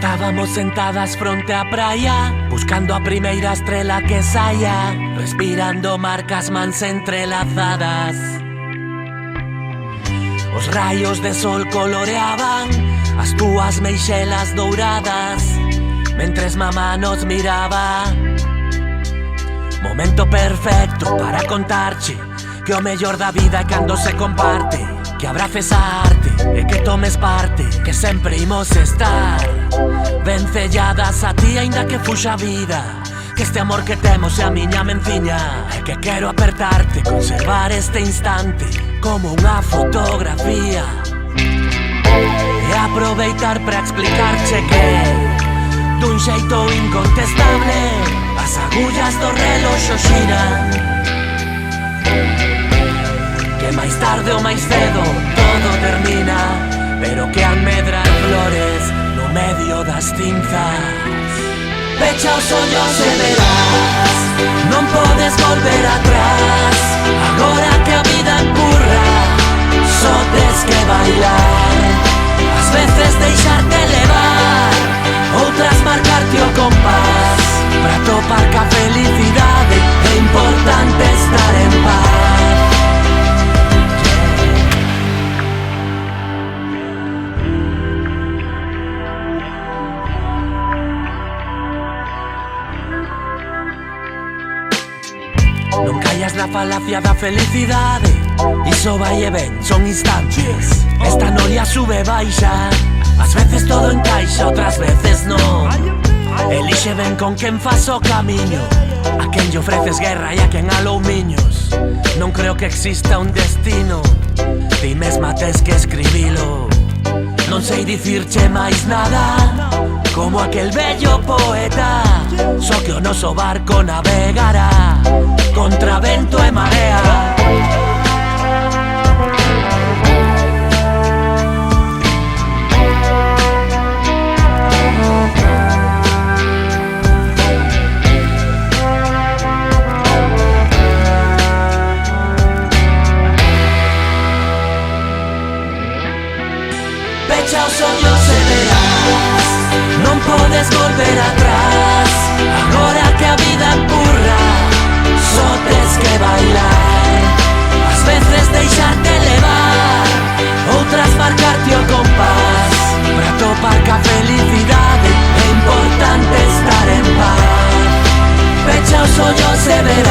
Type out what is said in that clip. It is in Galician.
Estábamos sentadas fronte á praia, buscando a primeira estrela que saia, respirando marcas mans entrelazadas. Os raios de sol coloreaban as túas meixelas douradas, mentres mamá nos miraba. Momento perfecto para contarche que o mellor da vida é cando se comparte, que abraces a arte e que tomes parte, que sempre imos estar vencelladas a ti aínda que fuxa a vida, que este amor que temos é a miña menciña, e que quero apertarte, conservar este instante como unha fotografía e aproveitar para explicarche que dun xeito incontestable as agullas do reloxo xiran, que máis tarde ou máis cedo todo termina, pero que han medrar flores no medio das cinzas. Pecha os ollos e verás, non podes volver atrás, agora que a vida empurra, só tes que bailar. Ás veces deixarte levar, outras marcarte o compás, para topar ca felicidade é importante estar en paz. Non callas na falacia da felicidade, iso vai e ven, son instantes. Esta noria sube e baixa, ás veces todo encaixa, outras veces non. Elixe ben con quen faz o camiño, a quen lle ofreces guerra e a quen alou miños. Non creo que exista un destino, ti mesma tes que escribilo. Non sei dicirche máis nada, como aquel bello poeta, só que o noso barco navegará contra vento e marea. Pecha os ollos e verás, non podes volver atrás, agora que a vida empurra, só tes que bailar. Ás veces deixarte levar, outras marcarte o compás, para topar ca felicidade é importante estar en paz. Pecha os ollos e verás.